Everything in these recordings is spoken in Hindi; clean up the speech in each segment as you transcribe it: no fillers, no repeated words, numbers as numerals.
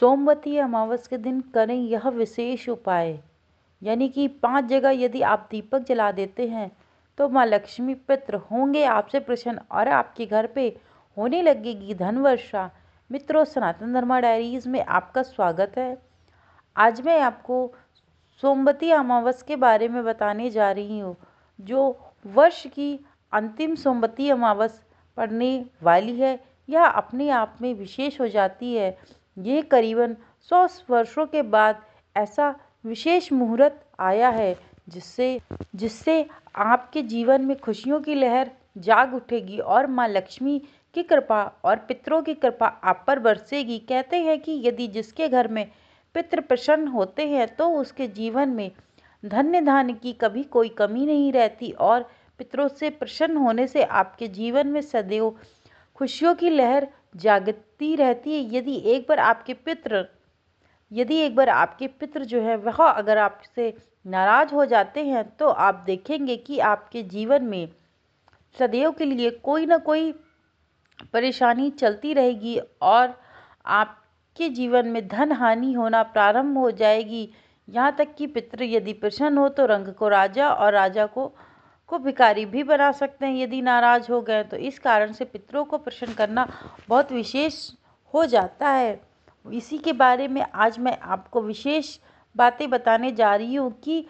सोमवती अमावस के दिन करें यह विशेष उपाय। यानी कि 5 जगह यदि आप दीपक जला देते हैं तो माँ लक्ष्मी पुत्र होंगे आपसे प्रसन्न और आपके घर पे होने लगेगी धन वर्षा। मित्रों, सनातन धर्मा डायरीज में आपका स्वागत है। आज मैं आपको सोमवती अमावस के बारे में बताने जा रही हूँ, जो वर्ष की अंतिम सोमवती अमावस पड़ने वाली है। यह अपने आप में विशेष हो जाती है। ये करीबन 100 वर्षों के बाद ऐसा विशेष मुहूर्त आया है जिससे जिससे आपके जीवन में खुशियों की लहर जाग उठेगी और माँ लक्ष्मी की कृपा और पितरों की कृपा आप पर बरसेगी। कहते हैं कि यदि जिसके घर में पितृ प्रसन्न होते हैं तो उसके जीवन में धन्य धान्य की कभी कोई कमी नहीं रहती और पितरों से प्रसन्न होने से आपके जीवन में सदैव खुशियों की लहर जागती रहती है। यदि एक बार आपके पितृ जो है वह अगर आपसे नाराज हो जाते हैं तो आप देखेंगे कि आपके जीवन में सदैव के लिए कोई ना कोई परेशानी चलती रहेगी और आपके जीवन में धन हानि होना प्रारंभ हो जाएगी। यहाँ तक कि पितृ यदि प्रसन्न हो तो रंग को राजा और राजा को भिखारी भी बना सकते हैं यदि नाराज हो गए तो। इस कारण से पितरों को प्रसन्न करना बहुत विशेष हो जाता है। इसी के बारे में आज मैं आपको विशेष बातें बताने जा रही हूँ कि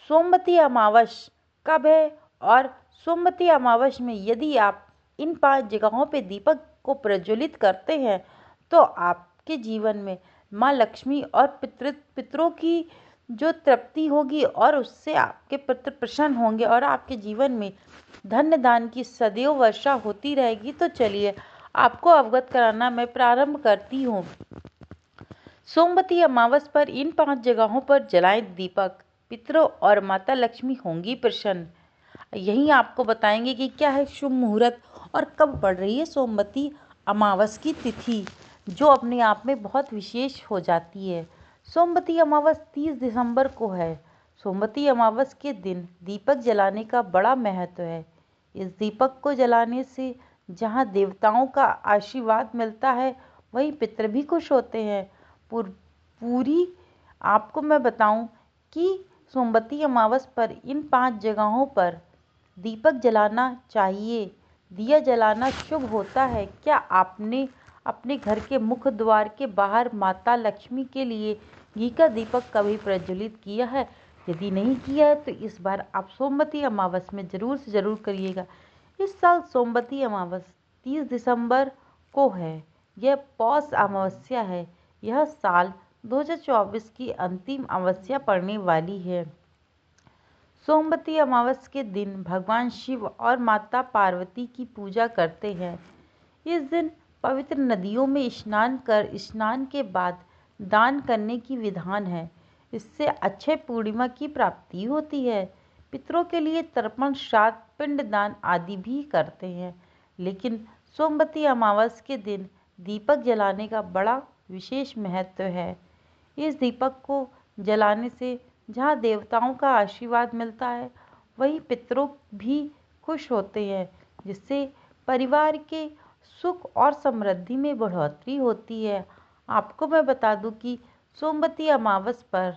सोमवती अमावस कब है। और सोमवती अमावस में यदि आप इन 5 जगहों पे दीपक को प्रज्वलित करते हैं तो आपके जीवन में माँ लक्ष्मी और पितरों की जो तृप्ति होगी और उससे आपके पितृ प्रसन्न होंगे और आपके जीवन में धन्य दान की सदैव वर्षा होती रहेगी। तो चलिए आपको अवगत कराना मैं प्रारंभ करती हूँ। सोमवती अमावस पर इन 5 जगहों पर जलाएं दीपक, पितरों और माता लक्ष्मी होंगी प्रसन्न। यही आपको बताएंगे कि क्या है शुभ मुहूर्त और कब पड़ रही है सोमवती अमावस की तिथि, जो अपने आप में बहुत विशेष हो जाती है। सोमवती अमावस 30 दिसंबर को है। सोमवती अमावस के दिन दीपक जलाने का बड़ा महत्व है। इस दीपक को जलाने से जहाँ देवताओं का आशीर्वाद मिलता है वहीं पितृ भी खुश होते हैं। पूरी आपको मैं बताऊं कि सोमवती अमावस पर इन 5 जगहों पर दीपक जलाना चाहिए। दिया जलाना शुभ होता है। क्या आपने अपने घर के मुख्य द्वार के बाहर माता लक्ष्मी के लिए घी का दीपक कभी प्रज्वलित किया है? यदि नहीं किया है तो इस बार आप सोमवती अमावस में ज़रूर से ज़रूर करिएगा। इस साल सोमवती अमावस 30 दिसंबर को है। यह पौष अमावस्या है। यह साल 2024 की अंतिम अमावस्या पड़ने वाली है। सोमवती अमावस के दिन भगवान शिव और माता पार्वती की पूजा करते हैं। इस दिन पवित्र नदियों में स्नान के बाद दान करने की विधान है। इससे अक्षय पूर्णिमा की प्राप्ति होती है। पितरों के लिए तर्पण, श्राद्ध, पिंडदान आदि भी करते हैं। लेकिन सोमवती अमावस के दिन दीपक जलाने का बड़ा विशेष महत्व है। इस दीपक को जलाने से जहाँ देवताओं का आशीर्वाद मिलता है वहीं पितरों भी खुश होते हैं, जिससे परिवार के सुख और समृद्धि में बढ़ोतरी होती है। आपको मैं बता दूं कि सोमवती अमावस पर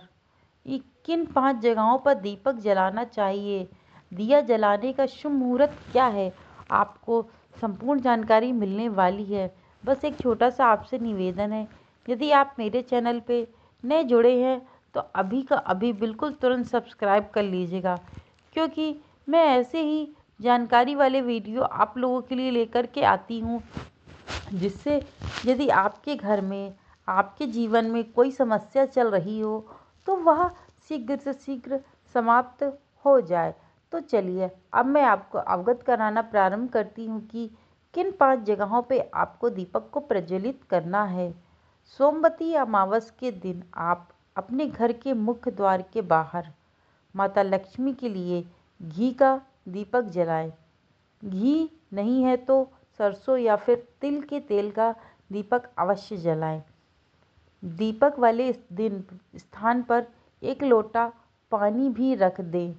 किन 5 जगहों पर दीपक जलाना चाहिए, दिया जलाने का शुभ मुहूर्त क्या है, आपको संपूर्ण जानकारी मिलने वाली है। बस एक छोटा सा आपसे निवेदन है, यदि आप मेरे चैनल पे नए जुड़े हैं तो अभी का अभी बिल्कुल तुरंत सब्सक्राइब कर लीजिएगा, क्योंकि मैं ऐसे ही जानकारी वाले वीडियो आप लोगों के लिए लेकर के आती हूँ, जिससे यदि आपके घर में, आपके जीवन में कोई समस्या चल रही हो तो वह शीघ्र से शीघ्र समाप्त हो जाए। तो चलिए अब मैं आपको अवगत कराना प्रारंभ करती हूँ कि किन 5 जगहों पे आपको दीपक को प्रज्वलित करना है। सोमवती अमावस के दिन आप अपने घर के मुख्य द्वार के बाहर माता लक्ष्मी के लिए घी का दीपक जलाएं। घी नहीं है तो सरसों या फिर तिल के तेल का दीपक अवश्य जलाएं। दीपक वाले इस दिन स्थान पर एक लोटा पानी भी रख दें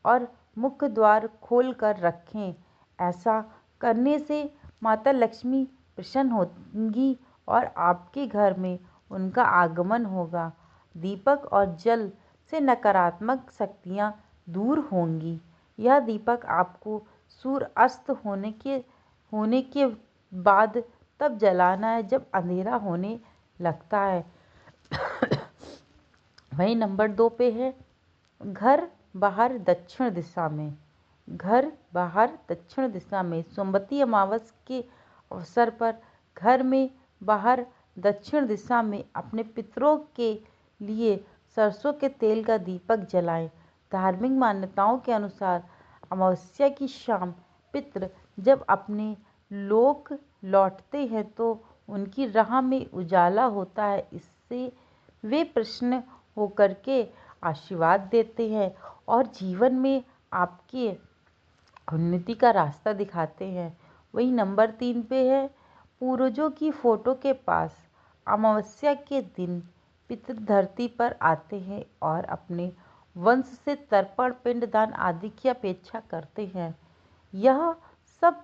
और मुख्य द्वार खोल कर रखें। ऐसा करने से माता लक्ष्मी प्रसन्न होंगी और आपके घर में उनका आगमन होगा। दीपक और जल से नकारात्मक शक्तियाँ दूर होंगी। यह दीपक आपको सूर्य अस्त होने के बाद तब जलाना है जब अंधेरा होने लगता है। वही नंबर 2 पे है घर बाहर दक्षिण दिशा में। घर बाहर दक्षिण दिशा में सोमवती अमावस के अवसर पर घर में बाहर दक्षिण दिशा में अपने पितरों के लिए सरसों के तेल का दीपक जलाएं। धार्मिक मान्यताओं के अनुसार अमावस्या की शाम पितर जब अपने लोक लौटते हैं तो उनकी राह में उजाला होता है। इससे वे प्रसन्न होकर के आशीर्वाद देते हैं और जीवन में आपके उन्नति का रास्ता दिखाते हैं। वही नंबर 3 पे है पूर्वजों की फोटो के पास अमावस्या के दिन पितृ धरती पर आते हैं और अपने वंश से तर्पण पिंडदान आदि की अपेक्षा करते हैं। यह सब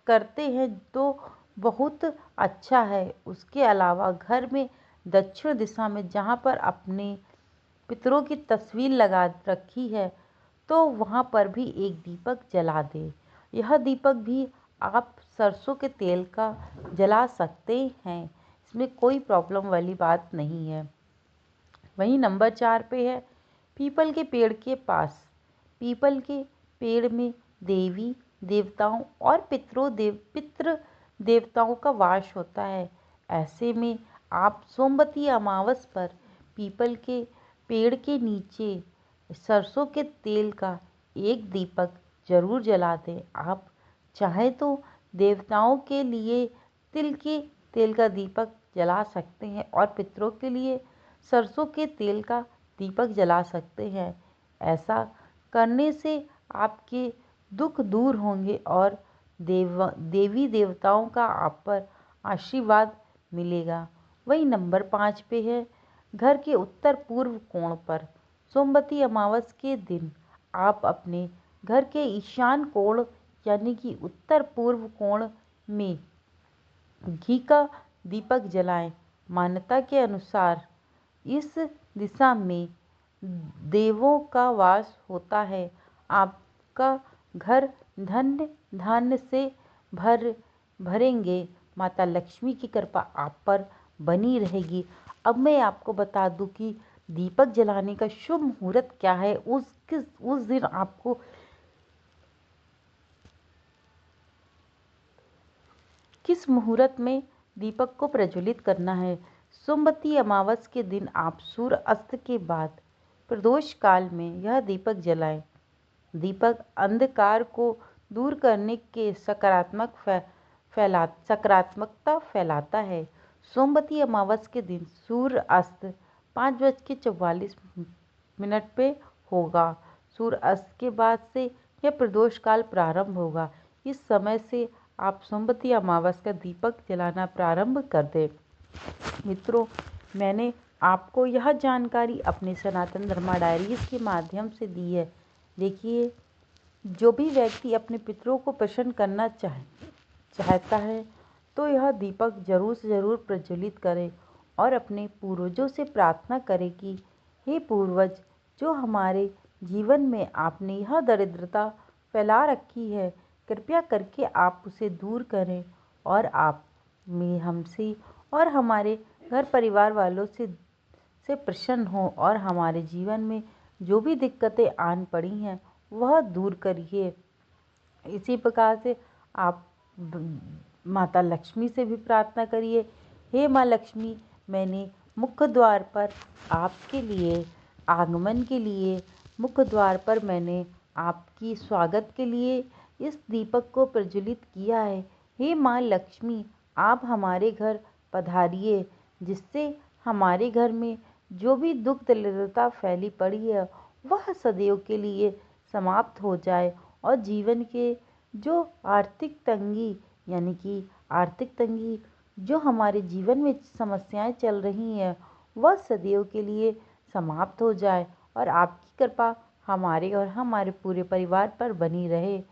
करते हैं तो बहुत अच्छा है। उसके अलावा घर में दक्षिण दिशा में जहाँ पर अपने पितरों की तस्वीर लगा रखी है तो वहाँ पर भी एक दीपक जला दें। यह दीपक भी आप सरसों के तेल का जला सकते हैं। इसमें कोई प्रॉब्लम वाली बात नहीं है। वहीं नंबर 4 पे है पीपल के पेड़ के पास। पीपल के पेड़ में देवी देवताओं और पितृ देवताओं का वास होता है। ऐसे में आप सोमवती अमावस पर पीपल के पेड़ के नीचे सरसों के तेल का एक दीपक जरूर जला दें। आप चाहे तो देवताओं के लिए तिल के तेल का दीपक जला सकते हैं और पितरों के लिए सरसों के तेल का दीपक जला सकते हैं। ऐसा करने से आपके दुख दूर होंगे और देवी देवताओं का आप पर आशीर्वाद मिलेगा। वही नंबर 5 पे है घर के उत्तर पूर्व कोण पर सोमवती अमावस के दिन आप अपने घर के ईशान कोण यानी कि उत्तर पूर्व कोण में घी का दीपक जलाएं। मान्यता के अनुसार इस दिशा में देवों का वास होता है। आपका घर धन्य धान्य से भरेंगे। माता लक्ष्मी की कृपा आप पर बनी रहेगी। अब मैं आपको बता दूं कि दीपक जलाने का शुभ मुहूर्त क्या है। उस दिन आपको किस मुहूर्त में दीपक को प्रज्वलित करना है। सोमवती अमावस के दिन आप सूर्य अस्त के बाद प्रदोष काल में यह दीपक जलाएं। दीपक अंधकार को दूर करने के सकारात्मकता फैलाता है। सोमवती अमावस के दिन सूर्य अस्त 5:44 पे होगा। सूर्य अस्त के बाद से यह प्रदोष काल प्रारंभ होगा। इस समय से आप सोमवती अमावस का दीपक जलाना प्रारंभ कर दें। मित्रों, मैंने आपको यह जानकारी अपने सनातन धर्मा डायरीज के माध्यम से दी है। देखिए, जो भी व्यक्ति अपने पितरों को प्रसन्न करना चाहता है तो यह दीपक जरूर से ज़रूर प्रज्वलित करें और अपने पूर्वजों से प्रार्थना करें कि हे पूर्वज, जो हमारे जीवन में आपने यह दरिद्रता फैला रखी है, कृपया करके आप उसे दूर करें और आप में हमसे और हमारे घर परिवार वालों से प्रसन्न हो और हमारे जीवन में जो भी दिक्कतें आन पड़ी हैं वह दूर करिए। इसी प्रकार से आप माता लक्ष्मी से भी प्रार्थना करिए। हे माँ लक्ष्मी, मैंने मुख्य द्वार पर आपके लिए आगमन के लिए मुख्य द्वार पर मैंने आपकी स्वागत के लिए इस दीपक को प्रज्वलित किया है। हे माँ लक्ष्मी, आप हमारे घर पधारिए, जिससे हमारे घर में जो भी दुख दरिद्रता फैली पड़ी है वह सदैव के लिए समाप्त हो जाए और जीवन के जो आर्थिक तंगी यानी कि आर्थिक तंगी जो हमारे जीवन में समस्याएं चल रही हैं वह सदैव के लिए समाप्त हो जाए और आपकी कृपा हमारे और हमारे पूरे परिवार पर बनी रहे।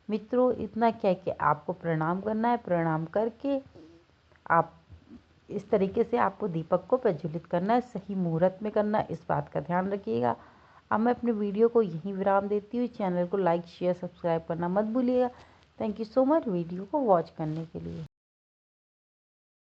मित्रों, इतना कह के आपको प्रणाम करना है। प्रणाम करके आप इस तरीके से आपको दीपक को प्रज्वलित करना है, सही मुहूर्त में करना है, इस बात का ध्यान रखिएगा। अब मैं अपने वीडियो को यहीं विराम देती हूँ। चैनल को लाइक शेयर सब्सक्राइब करना मत भूलिएगा। Thank you so much video को वॉच करने के लिए।